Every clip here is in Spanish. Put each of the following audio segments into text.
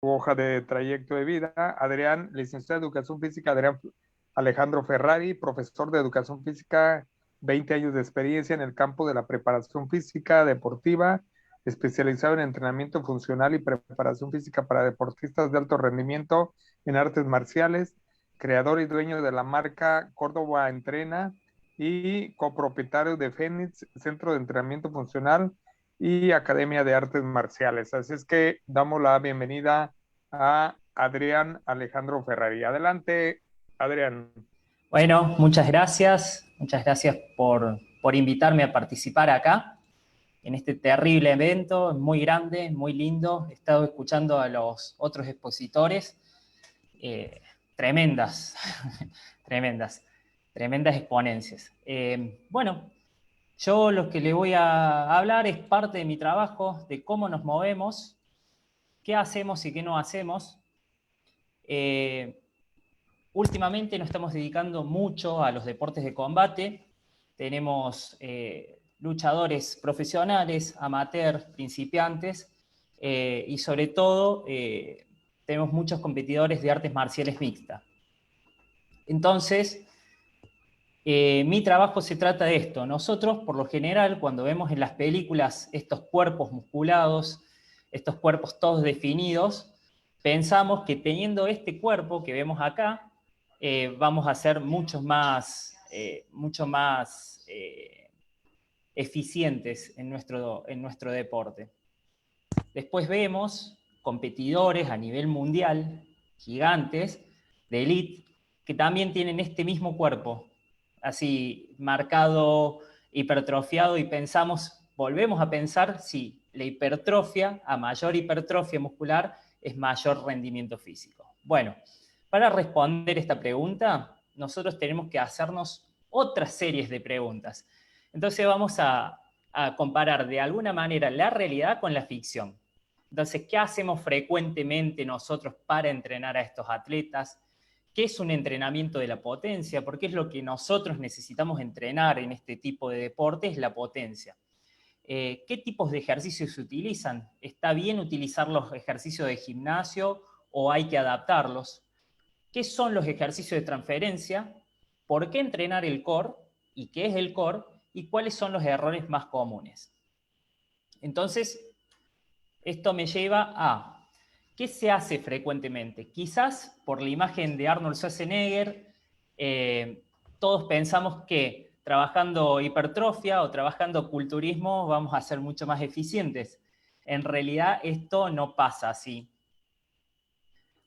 hoja de trayecto de vida. Adrián, licenciado de Educación Física, Adrián Alejandro Ferrari, profesor de Educación Física, 20 años de experiencia en el campo de la preparación física deportiva, especializado en entrenamiento funcional y preparación física para deportistas de alto rendimiento en artes marciales, creador y dueño de la marca Córdoba Entrena y copropietario de Fénix, Centro de Entrenamiento Funcional y Academia de Artes Marciales. Así es que damos la bienvenida a Adrián Alejandro Ferrari. Adelante, Adrián. Bueno, muchas gracias por invitarme a participar acá en este terrible evento, muy grande, muy lindo. He estado escuchando a los otros expositores, eh, tremendas, tremendas, tremendas exponencias. Bueno, yo lo que le voy a hablar es parte de mi trabajo, de cómo nos movemos, qué hacemos y qué no hacemos. Eh, Últimamente nos estamos dedicando mucho a los deportes de combate. Tenemos luchadores profesionales, amateurs, principiantes, y sobre todo tenemos muchos competidores de artes marciales mixtas. Entonces, mi trabajo se trata de esto. Nosotros, por lo general, cuando vemos en las películas estos cuerpos musculados, estos cuerpos todos definidos, pensamos que teniendo este cuerpo que vemos acá, vamos a ser mucho más eficientes en nuestro deporte. Después vemos competidores a nivel mundial, gigantes, de élite, que también tienen este mismo cuerpo, así marcado, hipertrofiado, y volvemos a pensar si la hipertrofia, a mayor hipertrofia muscular, es mayor rendimiento físico. Bueno, para responder esta pregunta, nosotros tenemos que hacernos otras series de preguntas. Entonces vamos a comparar de alguna manera la realidad con la ficción. Entonces, ¿qué hacemos frecuentemente nosotros para entrenar a estos atletas? ¿Qué es un entrenamiento de la potencia? Porque es lo que nosotros necesitamos entrenar en este tipo de deportes, la potencia. ¿Qué tipos de ejercicios se utilizan? ¿Está bien utilizar los ejercicios de gimnasio o hay que adaptarlos? ¿Qué son los ejercicios de transferencia? ¿Por qué entrenar el core? ¿Y qué es el core? ¿Y cuáles son los errores más comunes? Entonces, esto me lleva a, ¿qué se hace frecuentemente? Quizás por la imagen de Arnold Schwarzenegger, todos pensamos que trabajando hipertrofia o trabajando culturismo vamos a ser mucho más eficientes. En realidad esto no pasa así.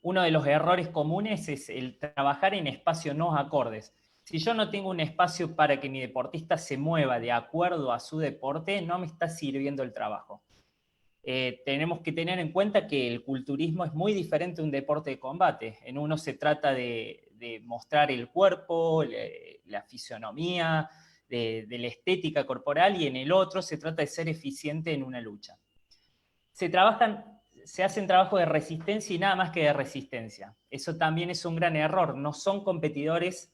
Uno de los errores comunes es el trabajar en espacios no acordes. Si yo no tengo un espacio para que mi deportista se mueva de acuerdo a su deporte, no me está sirviendo el trabajo. Tenemos que tener en cuenta que el culturismo es muy diferente a un deporte de combate. En uno se trata de mostrar el cuerpo, la fisionomía, de la estética corporal, y en el otro se trata de ser eficiente en una lucha. Se hacen trabajos de resistencia y nada más que de resistencia. Eso también es un gran error. No son competidores,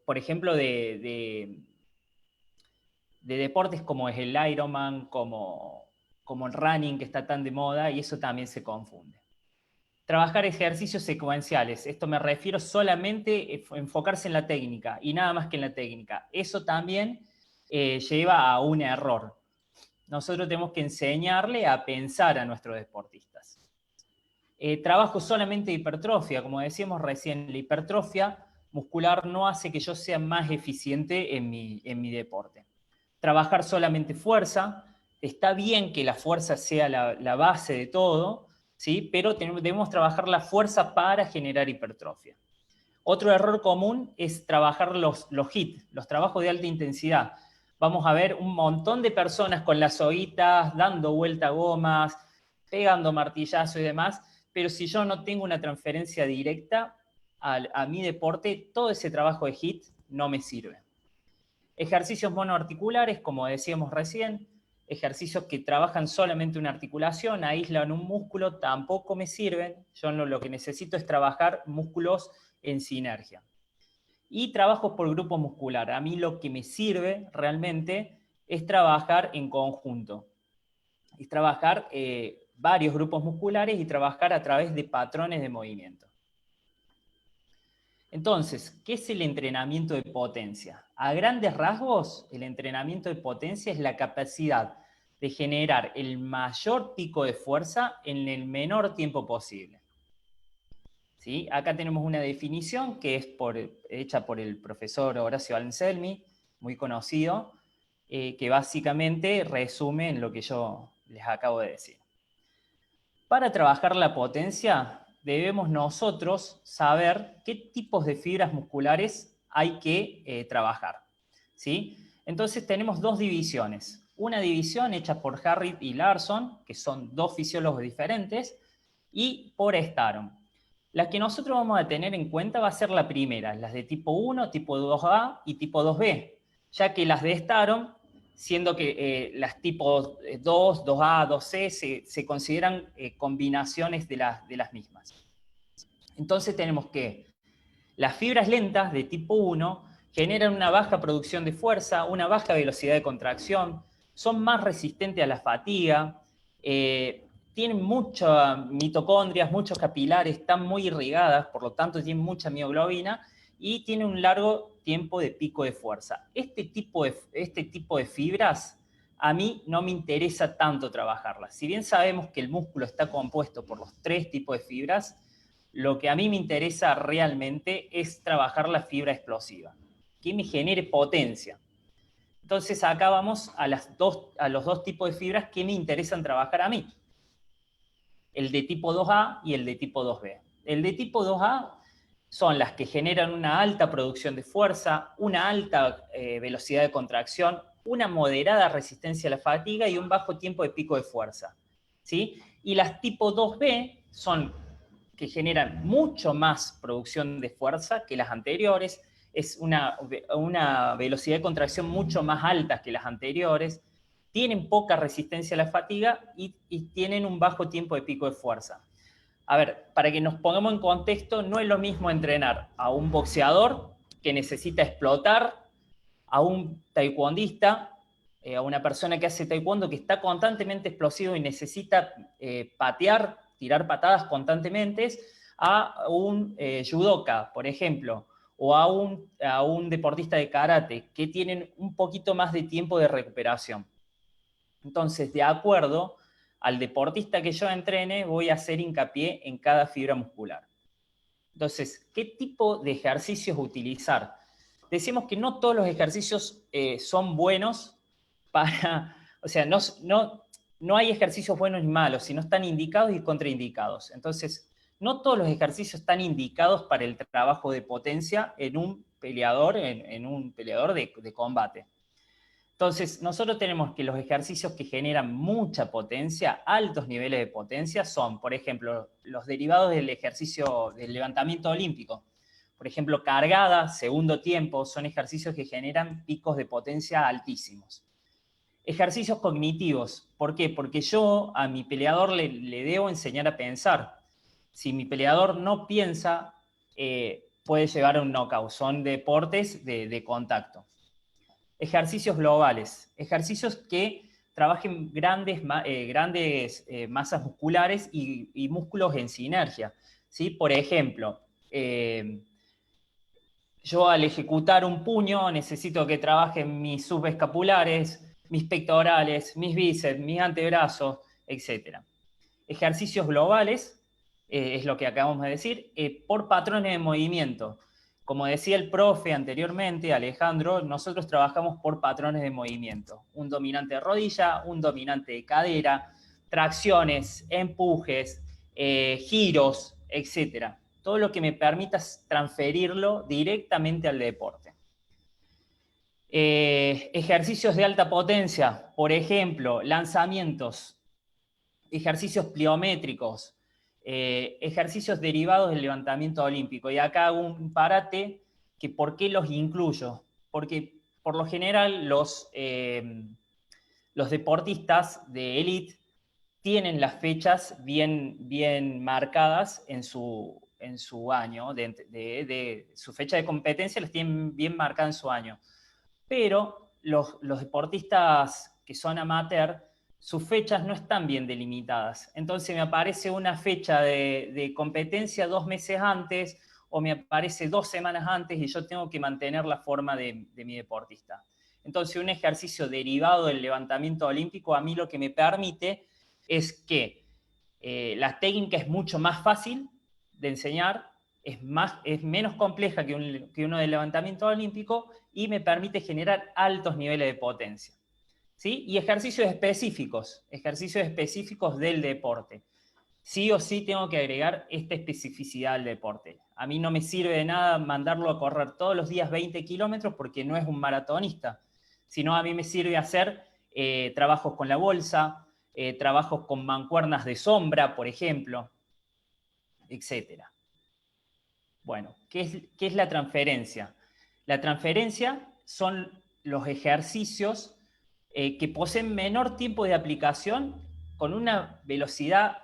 por ejemplo, de deportes como es el Ironman, como el running, que está tan de moda, y eso también se confunde. Trabajar ejercicios secuenciales. Esto me refiero solamente a enfocarse en la técnica y nada más que en la técnica. Eso también lleva a un error. Nosotros tenemos que enseñarle a pensar a nuestros deportistas. Trabajo solamente de hipertrofia. Como decíamos recién, la hipertrofia muscular no hace que yo sea más eficiente en mi deporte. Trabajar solamente fuerza. Está bien que la fuerza sea la base de todo, ¿sí? Pero debemos trabajar la fuerza para generar hipertrofia. Otro error común es trabajar los HIIT, los trabajos de alta intensidad. Vamos a ver un montón de personas con las soguitas, dando vuelta a gomas, pegando martillazo y demás, pero si yo no tengo una transferencia directa a mi deporte, todo ese trabajo de HIIT no me sirve. Ejercicios monoarticulares, como decíamos recién, ejercicios que trabajan solamente una articulación, aíslan un músculo, tampoco me sirven. Yo lo que necesito es trabajar músculos en sinergia. Y trabajos por grupo muscular. A mí lo que me sirve realmente es trabajar en conjunto. Es trabajar varios grupos musculares y trabajar a través de patrones de movimiento. Entonces, ¿qué es el entrenamiento de potencia? A grandes rasgos, el entrenamiento de potencia es la capacidad de generar el mayor pico de fuerza en el menor tiempo posible. ¿Sí? Acá tenemos una definición que es hecha por el profesor Horacio Anselmi, muy conocido, que básicamente resume en lo que yo les acabo de decir. Para trabajar la potencia, debemos nosotros saber qué tipos de fibras musculares hay que trabajar, ¿sí? Entonces tenemos dos divisiones. Una división hecha por Harrit y Larson, que son dos fisiólogos diferentes, y por Staron. La que nosotros vamos a tener en cuenta va a ser la primera, las de tipo 1, tipo 2A y tipo 2B, ya que las de Staron, siendo que las tipos 2, 2A, 2C se consideran combinaciones de las mismas. Entonces tenemos que las fibras lentas de tipo 1 generan una baja producción de fuerza, una baja velocidad de contracción, son más resistentes a la fatiga, tienen muchas mitocondrias, muchos capilares, están muy irrigadas, por lo tanto tienen mucha mioglobina y tienen un largo tiempo de pico de fuerza. Este tipo de fibras a mí no me interesa tanto trabajarlas. Si bien sabemos que el músculo está compuesto por los tres tipos de fibras, lo que a mí me interesa realmente es trabajar la fibra explosiva, que me genere potencia. Entonces acá vamos a los dos tipos de fibras que me interesan trabajar a mí. El de tipo 2A y el de tipo 2B. El de tipo 2A son las que generan una alta producción de fuerza, una alta velocidad de contracción, una moderada resistencia a la fatiga y un bajo tiempo de pico de fuerza, ¿sí? Y las tipo 2B son que generan mucho más producción de fuerza que las anteriores, es una velocidad de contracción mucho más alta que las anteriores, tienen poca resistencia a la fatiga y tienen un bajo tiempo de pico de fuerza. A ver, para que nos pongamos en contexto, no es lo mismo entrenar a un boxeador que necesita explotar, a un taekwondista, a una persona que hace taekwondo que está constantemente explosivo y necesita patear, tirar patadas constantemente, a un judoka, por ejemplo, o a un deportista de karate, que tienen un poquito más de tiempo de recuperación. Entonces, de acuerdo al deportista que yo entrene, voy a hacer hincapié en cada fibra muscular. Entonces, ¿qué tipo de ejercicios utilizar? Decimos que no todos los ejercicios son buenos para, o sea, no hay ejercicios buenos ni malos, sino están indicados y contraindicados. Entonces, no todos los ejercicios están indicados para el trabajo de potencia en un peleador, en un peleador de combate. Entonces, nosotros tenemos que los ejercicios que generan mucha potencia, altos niveles de potencia, son, por ejemplo, los derivados del ejercicio del levantamiento olímpico. Por ejemplo, cargada, segundo tiempo, son ejercicios que generan picos de potencia altísimos. Ejercicios cognitivos, ¿por qué? Porque yo a mi peleador le debo enseñar a pensar. Si mi peleador no piensa, puede llegar a un knockout. Son deportes de contacto. Ejercicios globales, ejercicios que trabajen grandes masas musculares y músculos en sinergia, ¿sí? Por ejemplo, yo al ejecutar un puño necesito que trabajen mis subescapulares, mis pectorales, mis bíceps, mis antebrazos, etc. Ejercicios globales, es lo que acabamos de decir, por patrones de movimiento. Como decía el profe anteriormente, Alejandro, nosotros trabajamos por patrones de movimiento. Un dominante de rodilla, un dominante de cadera, tracciones, empujes, giros, etc. Todo lo que me permita transferirlo directamente al deporte. Ejercicios de alta potencia, por ejemplo, lanzamientos, ejercicios pliométricos, ejercicios derivados del levantamiento olímpico. Y acá hago un parate que ¿por qué los incluyo? Porque por lo general los deportistas de élite tienen las fechas bien marcadas en su año, de su fecha de competencia las tienen bien marcadas en su año. Pero los deportistas que son amateur sus fechas no están bien delimitadas. Entonces me aparece una fecha de competencia 2 meses antes, o me aparece 2 semanas antes, y yo tengo que mantener la forma de mi deportista. Entonces un ejercicio derivado del levantamiento olímpico a mí lo que me permite es que la técnica es mucho más fácil de enseñar, es menos compleja que uno de levantamiento olímpico, y me permite generar altos niveles de potencia. ¿Sí? Y ejercicios específicos del deporte. Sí o sí tengo que agregar esta especificidad al deporte. A mí no me sirve de nada mandarlo a correr todos los días 20 kilómetros porque no es un maratonista, sino a mí me sirve hacer trabajos con la bolsa, trabajos con mancuernas de sombra, por ejemplo, etc. Bueno, ¿qué es la transferencia? La transferencia son los ejercicios que poseen menor tiempo de aplicación con una velocidad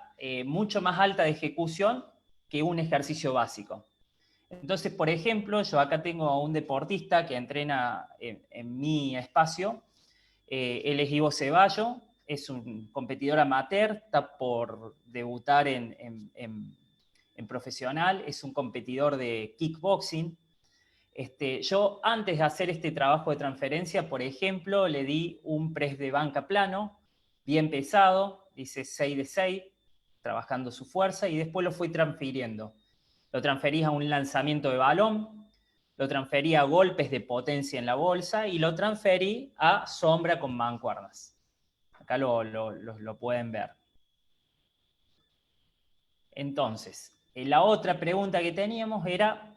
mucho más alta de ejecución que un ejercicio básico. Entonces, por ejemplo, yo acá tengo a un deportista que entrena en mi espacio. Él es Ivo Ceballo, es un competidor amateur, está por debutar en profesional, es un competidor de kickboxing. Yo antes de hacer este trabajo de transferencia, por ejemplo, le di un press de banca plano, bien pesado, hice 6 de 6, trabajando su fuerza, y después lo fui transfiriendo. Lo transferí a un lanzamiento de balón, lo transferí a golpes de potencia en la bolsa, y lo transferí a sombra con mancuernas. Acá lo pueden ver. Entonces, la otra pregunta que teníamos era,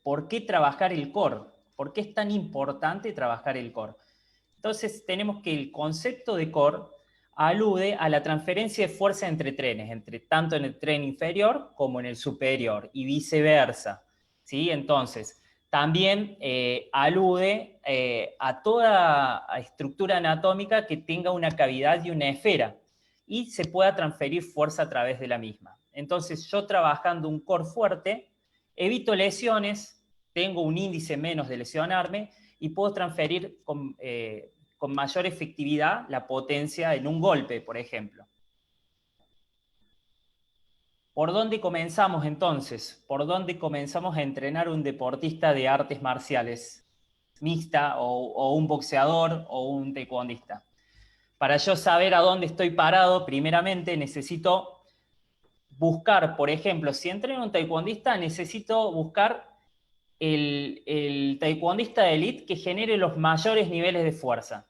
¿por qué trabajar el core? ¿Por qué es tan importante trabajar el core? Entonces, tenemos que el concepto de core alude a la transferencia de fuerza entre trenes, tanto en el tren inferior como en el superior, y viceversa, ¿sí? Entonces, también alude a toda estructura anatómica que tenga una cavidad y una esfera, y se pueda transferir fuerza a través de la misma. Entonces, yo trabajando un core fuerte, evito lesiones, tengo un índice menos de lesionarme, y puedo transferir con mayor efectividad la potencia en un golpe, por ejemplo. ¿Por dónde comenzamos entonces? ¿Por dónde comenzamos a entrenar un deportista de artes marciales mixta, o un boxeador o un taekwondista? Para yo saber a dónde estoy parado, primeramente necesito buscar, por ejemplo, si entreno un taekwondista, necesito buscar el taekwondista de elite que genere los mayores niveles de fuerza.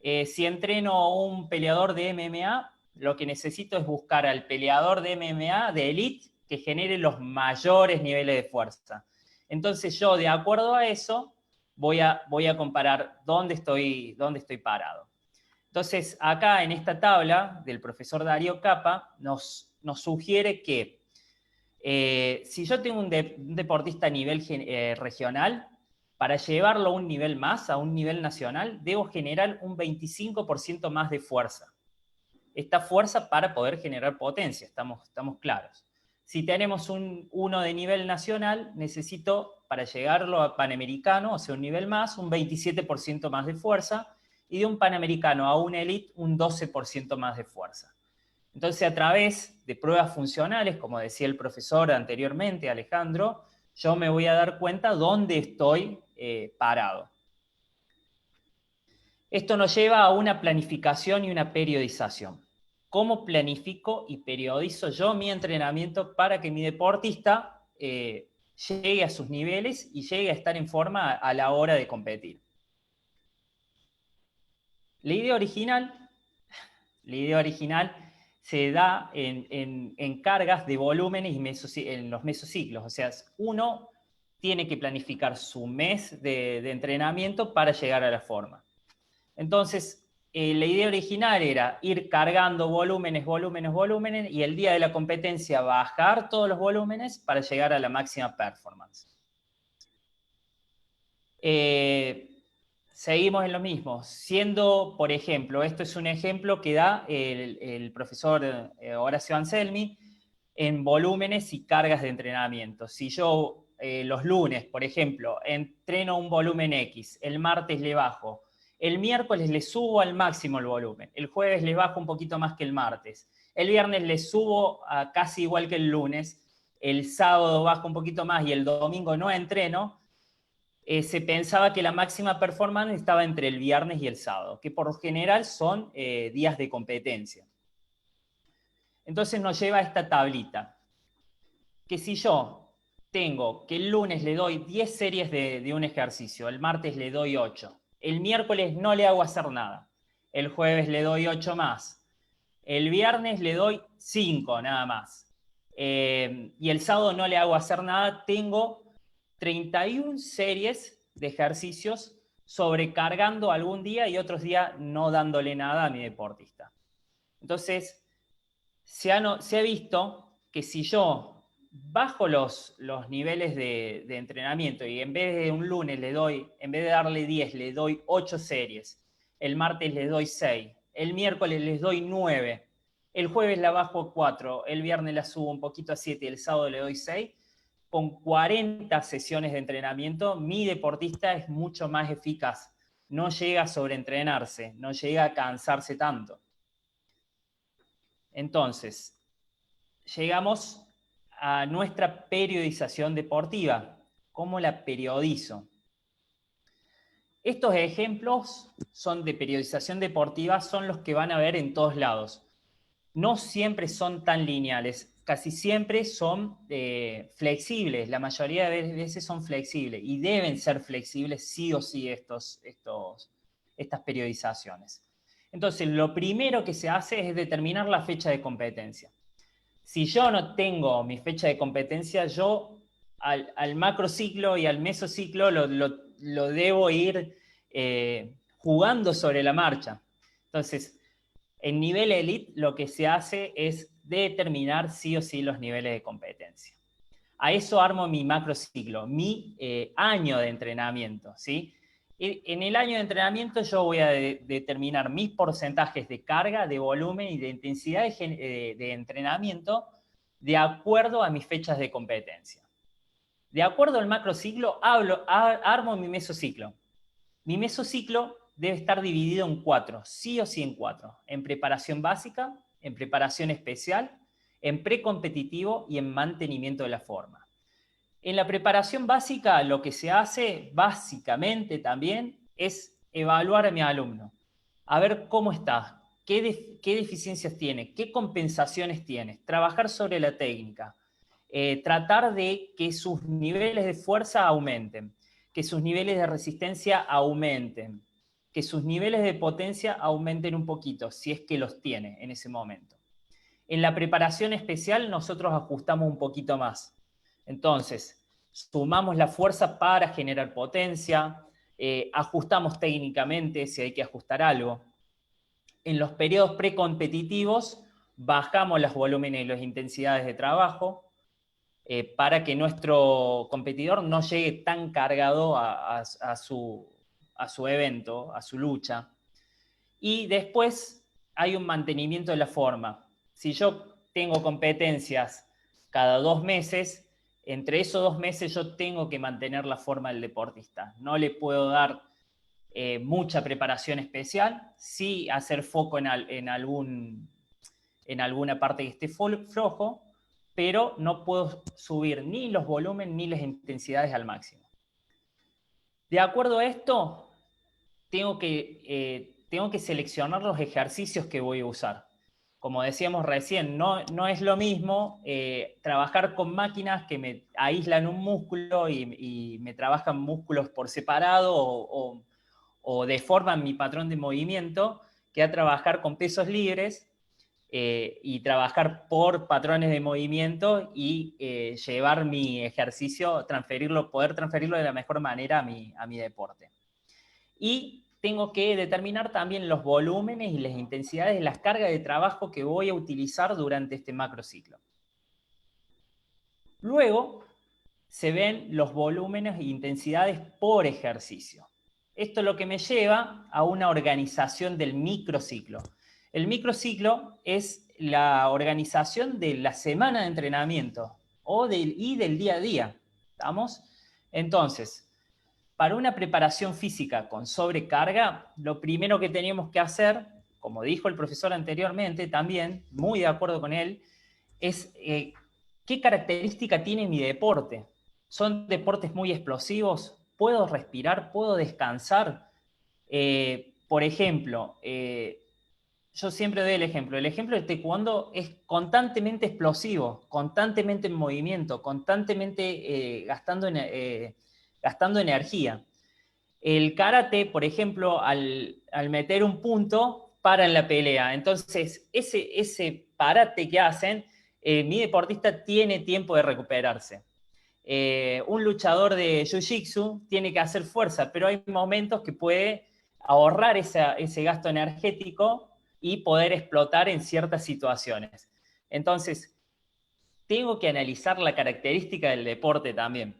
Si entreno un peleador de MMA, lo que necesito es buscar al peleador de MMA de elite que genere los mayores niveles de fuerza. Entonces yo, de acuerdo a eso, voy a comparar dónde estoy parado. Entonces, acá en esta tabla del profesor Darío Capa nos sugiere que si yo tengo un deportista a nivel regional, para llevarlo a un nivel más, a un nivel nacional, debo generar un 25% más de fuerza. Esta fuerza para poder generar potencia, estamos claros. Si tenemos uno de nivel nacional, necesito, para llegarlo a panamericano, o sea, un nivel más, un 27% más de fuerza, y de un panamericano a un elite, un 12% más de fuerza. Entonces, a través de pruebas funcionales, como decía el profesor anteriormente, Alejandro, yo me voy a dar cuenta dónde estoy parado. Esto nos lleva a una planificación y una periodización. ¿Cómo planifico y periodizo yo mi entrenamiento para que mi deportista llegue a sus niveles y llegue a estar en forma a la hora de competir? La idea original se da en cargas de volúmenes y en los mesociclos. O sea, uno tiene que planificar su mes de entrenamiento para llegar a la forma. Entonces, la idea original era ir cargando volúmenes, y el día de la competencia bajar todos los volúmenes para llegar a la máxima performance. Seguimos en lo mismo, siendo, por ejemplo, esto es un ejemplo que da el profesor Horacio Anselmi en volúmenes y cargas de entrenamiento. Si yo los lunes, por ejemplo, entreno un volumen X, el martes le bajo, El miércoles le subo al máximo el volumen, el jueves le bajo un poquito más que el martes, el viernes le subo a casi igual que el lunes, el sábado bajo un poquito más y el domingo no entreno. Se pensaba que la máxima performance estaba entre el viernes y el sábado, que por lo general son días de competencia. Entonces nos lleva a esta tablita, que si yo tengo que el lunes le doy 10 series de un ejercicio, el martes le doy 8, el miércoles no le hago hacer nada, el jueves le doy 8 más, el viernes le doy 5 nada más, y el sábado no le hago hacer nada, tengo 31 series de ejercicios sobrecargando algún día y otros días no dándole nada a mi deportista. Entonces, se ha visto que si yo bajo los niveles de entrenamiento y en vez de un lunes en vez de darle 10, le doy 8 series, el martes les doy 6, el miércoles les doy 9, el jueves la bajo a 4, el viernes la subo un poquito a 7 y el sábado le doy 6, con 40 sesiones de entrenamiento, mi deportista es mucho más eficaz. No llega a sobreentrenarse, no llega a cansarse tanto. Entonces, llegamos a nuestra periodización deportiva. ¿Cómo la periodizo? Estos ejemplos son de periodización deportiva, son los que van a ver en todos lados. No siempre son tan lineales, casi siempre son flexibles, la mayoría de veces son flexibles y deben ser flexibles sí o sí estas periodizaciones. Entonces, lo primero que se hace es determinar la fecha de competencia. Si yo no tengo mi fecha de competencia, yo al macrociclo y al mesociclo lo debo ir jugando sobre la marcha. Entonces, en nivel elite lo que se hace es determinar sí o sí los niveles de competencia. A eso armo mi macrociclo, mi año de entrenamiento, ¿sí? En el año de entrenamiento yo voy a determinar mis porcentajes de carga, de volumen y de intensidad de entrenamiento de acuerdo a mis fechas de competencia. De acuerdo al macrociclo, armo mi mesociclo. Mi mesociclo debe estar dividido en 4, sí o sí en 4. En preparación básica, en preparación especial, en precompetitivo y en mantenimiento de la forma. En la preparación básica lo que se hace básicamente también es evaluar a mi alumno, a ver cómo está, qué deficiencias tiene, qué compensaciones tiene, trabajar sobre la técnica, tratar de que sus niveles de fuerza aumenten, que sus niveles de resistencia aumenten, que sus niveles de potencia aumenten un poquito, si es que los tiene en ese momento. En la preparación especial nosotros ajustamos un poquito más. Entonces, sumamos la fuerza para generar potencia, ajustamos técnicamente si hay que ajustar algo. En los periodos precompetitivos bajamos los volúmenes y las intensidades de trabajo para que nuestro competidor no llegue tan cargado a su evento, a su lucha. Y después hay un mantenimiento de la forma. Si yo tengo competencias cada 2 meses, entre esos 2 meses yo tengo que mantener la forma del deportista. No le puedo dar mucha preparación especial, sí hacer foco en alguna parte que esté flojo, pero no puedo subir ni los volúmenes ni las intensidades al máximo. De acuerdo a esto, tengo que seleccionar los ejercicios que voy a usar. Como decíamos recién, no es lo mismo trabajar con máquinas que me aíslan un músculo y me trabajan músculos por separado o deforman mi patrón de movimiento, que a trabajar con pesos libres y trabajar por patrones de movimiento y llevar mi ejercicio, poder transferirlo de la mejor manera a mi deporte. Y tengo que determinar también los volúmenes y las intensidades de las cargas de trabajo que voy a utilizar durante este macrociclo. Luego se ven los volúmenes e intensidades por ejercicio. Esto es lo que me lleva a una organización del microciclo. El microciclo es la organización de la semana de entrenamiento y del día a día. ¿Estamos? Entonces, para una preparación física con sobrecarga, lo primero que tenemos que hacer, como dijo el profesor anteriormente, también, muy de acuerdo con él, es qué característica tiene mi deporte. ¿Son deportes muy explosivos? ¿Puedo respirar? ¿Puedo descansar? Por ejemplo, yo siempre doy el ejemplo del taekwondo es constantemente explosivo, constantemente en movimiento, constantemente gastando energía. El karate, por ejemplo, al meter un punto, para en la pelea. Entonces, ese parate que hacen, mi deportista tiene tiempo de recuperarse. Un luchador de jiu-jitsu tiene que hacer fuerza, pero hay momentos que puede ahorrar ese gasto energético y poder explotar en ciertas situaciones. Entonces, tengo que analizar la característica del deporte también.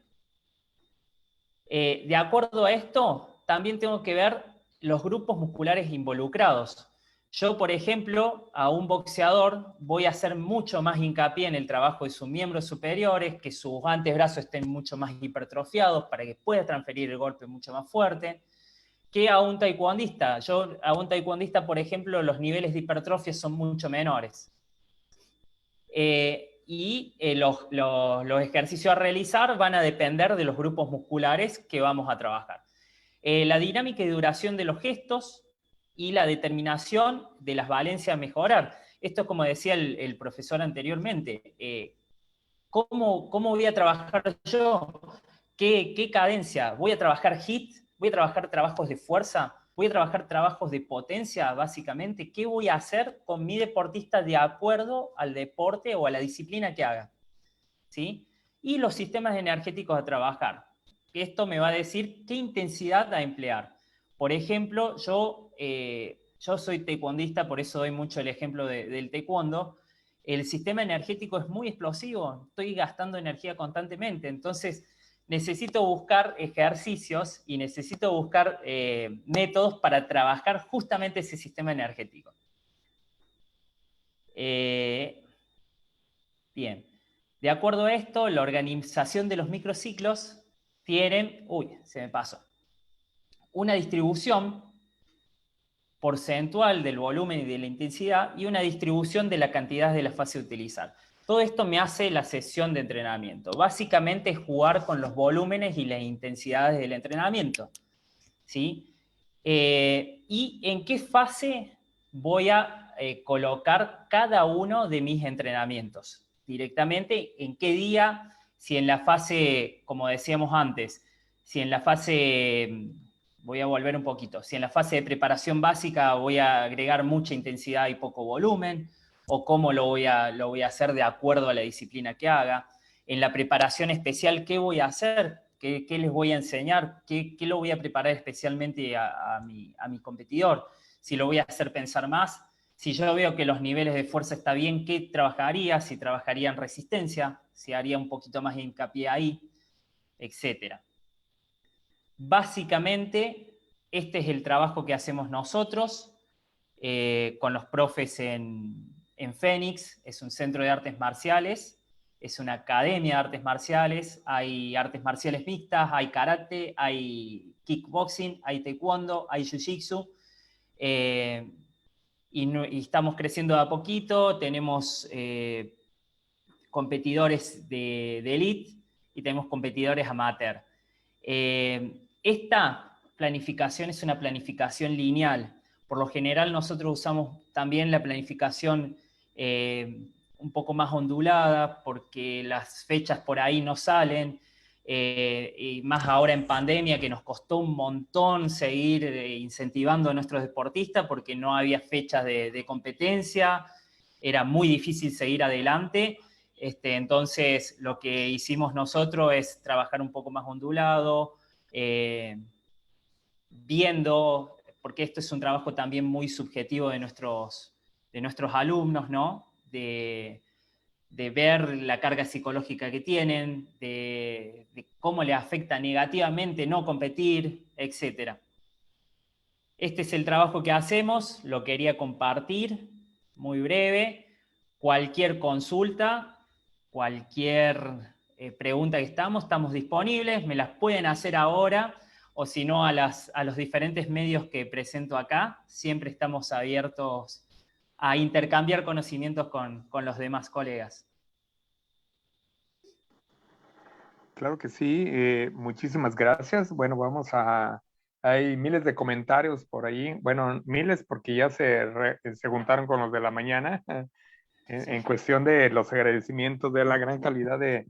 De acuerdo a esto, también tengo que ver los grupos musculares involucrados. Yo, por ejemplo, a un boxeador voy a hacer mucho más hincapié en el trabajo de sus miembros superiores, que sus antebrazos estén mucho más hipertrofiados para que pueda transferir el golpe mucho más fuerte, que a un taekwondista. Yo, a un taekwondista, por ejemplo, los niveles de hipertrofia son mucho menores. Los ejercicios a realizar van a depender de los grupos musculares que vamos a trabajar. La dinámica y duración de los gestos y la determinación de las valencias a mejorar. Esto es como decía el profesor anteriormente. ¿Cómo voy a trabajar yo? ¿Qué cadencia? ¿Voy a trabajar HIIT? ¿Voy a trabajar trabajos de fuerza? ¿Voy a trabajar trabajos de potencia, básicamente? ¿Qué voy a hacer con mi deportista de acuerdo al deporte o a la disciplina que haga? ¿Sí? Y los sistemas energéticos a trabajar. Esto me va a decir qué intensidad a emplear. Por ejemplo, yo soy taekwondista, por eso doy mucho el ejemplo del taekwondo. El sistema energético es muy explosivo, estoy gastando energía constantemente, entonces necesito buscar ejercicios y necesito buscar métodos para trabajar justamente ese sistema energético. Bien, de acuerdo a esto, la organización de los microciclos tienen, se me pasó, una distribución porcentual del volumen y de la intensidad y una distribución de la cantidad de la fase a utilizar. Todo esto me hace la sesión de entrenamiento. Básicamente es jugar con los volúmenes y las intensidades del entrenamiento. ¿Sí? ¿Y en qué fase voy a colocar cada uno de mis entrenamientos? Directamente, en qué día, si en la fase, como decíamos antes, si en la fase, voy a volver un poquito, si en la fase de preparación básica voy a agregar mucha intensidad y poco volumen, o cómo lo voy a hacer de acuerdo a la disciplina que haga. En la preparación especial, ¿qué voy a hacer? ¿Qué les voy a enseñar? ¿Qué lo voy a preparar especialmente a mi competidor? Si lo voy a hacer pensar más, si yo veo que los niveles de fuerza está bien, ¿qué trabajaría? Si trabajaría en resistencia, si haría un poquito más de hincapié ahí, etc. Básicamente, este es el trabajo que hacemos nosotros con los profes en Fénix. Es un centro de artes marciales, es una academia de artes marciales, hay artes marciales mixtas, hay karate, hay kickboxing, hay taekwondo, hay jiu-jitsu, y estamos creciendo de a poquito, tenemos competidores de elite y tenemos competidores amateur. Esta planificación es una planificación lineal. Por lo general nosotros usamos también la planificación un poco más ondulada porque las fechas por ahí no salen, y más ahora en pandemia que nos costó un montón seguir incentivando a nuestros deportistas porque no había fechas de competencia, era muy difícil seguir adelante. Entonces lo que hicimos nosotros es trabajar un poco más ondulado, viendo, porque esto es un trabajo también muy subjetivo de nuestros alumnos, ¿no? De ver la carga psicológica que tienen, de cómo les afecta negativamente no competir, etc. Este es el trabajo que hacemos, lo quería compartir, muy breve. Cualquier consulta, cualquier pregunta que estamos disponibles, me las pueden hacer ahora o si no a los diferentes medios que presento acá, siempre estamos abiertos a intercambiar conocimientos con los demás colegas. Claro que sí, muchísimas gracias. Bueno, hay miles de comentarios por ahí, bueno, miles porque ya se juntaron con los de la mañana, en cuestión de los agradecimientos de la gran calidad de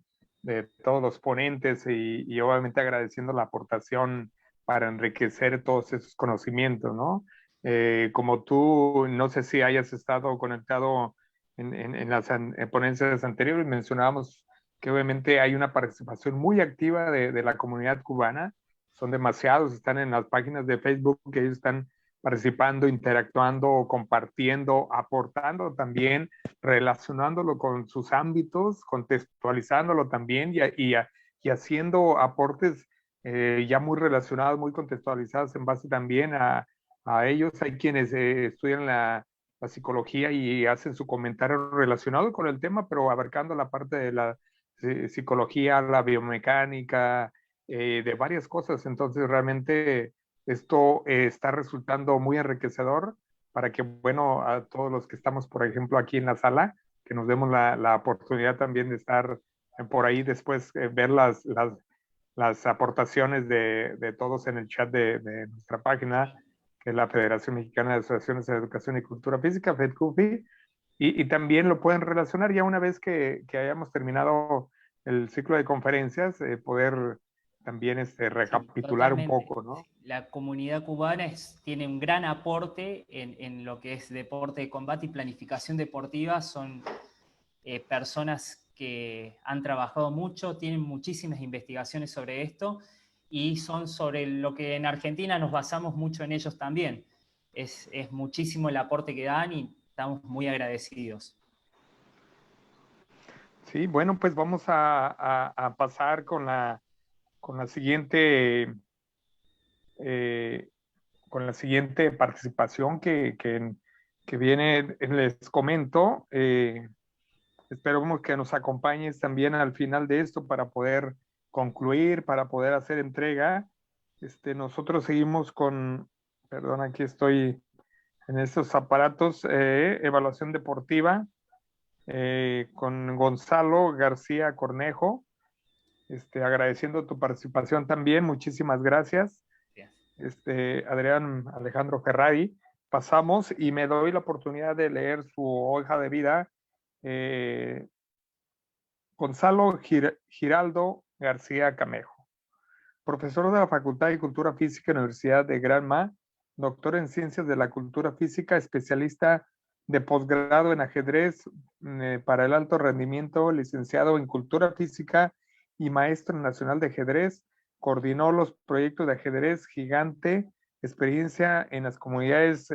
todos los ponentes y obviamente agradeciendo la aportación para enriquecer todos esos conocimientos, ¿no? Como tú, no sé si hayas estado conectado en las ponencias anteriores, mencionábamos que obviamente hay una participación muy activa de la comunidad cubana, son demasiados, están en las páginas de Facebook, que ellos están participando, interactuando, compartiendo, aportando también, relacionándolo con sus ámbitos, contextualizándolo también y haciendo aportes ya muy relacionados, muy contextualizados en base también a ellos. Hay quienes estudian la psicología y hacen su comentario relacionado con el tema, pero abarcando la parte de la psicología, la biomecánica, de varias cosas. Entonces, realmente esto está resultando muy enriquecedor para que, bueno, a todos los que estamos, por ejemplo, aquí en la sala, que nos demos la oportunidad también de estar por ahí después, ver las aportaciones de todos en el chat de nuestra página, que es la Federación Mexicana de Asociaciones de Educación y Cultura Física, FEDCUFI, y también lo pueden relacionar ya una vez que hayamos terminado el ciclo de conferencias, poder también Sí, recapitular un totalmente. poco, ¿no? La comunidad cubana tiene un gran aporte en lo que es deporte de combate y planificación deportiva. Son personas que han trabajado mucho, tienen muchísimas investigaciones sobre esto y son sobre lo que en Argentina nos basamos mucho en ellos también. Es muchísimo el aporte que dan y estamos muy agradecidos. Sí, bueno, pues vamos a pasar con la siguiente, eh, con la siguiente participación que viene. Les comento, esperamos que nos acompañes también al final de esto para poder concluir, para poder hacer entrega. Nosotros seguimos perdón, aquí estoy en estos aparatos, evaluación deportiva, con Gonzalo García Cornejo, agradeciendo tu participación también, muchísimas gracias. Adrián Alejandro Ferrari, pasamos y me doy la oportunidad de leer su hoja de vida. eh, Gonzalo Giraldo García Camejo, profesor de la Facultad de Cultura Física en la Universidad de Granma, doctor en Ciencias de la Cultura Física, especialista de posgrado en ajedrez para el alto rendimiento, licenciado en Cultura Física y maestro nacional de ajedrez. Coordinó los proyectos de ajedrez gigante, experiencia en las comunidades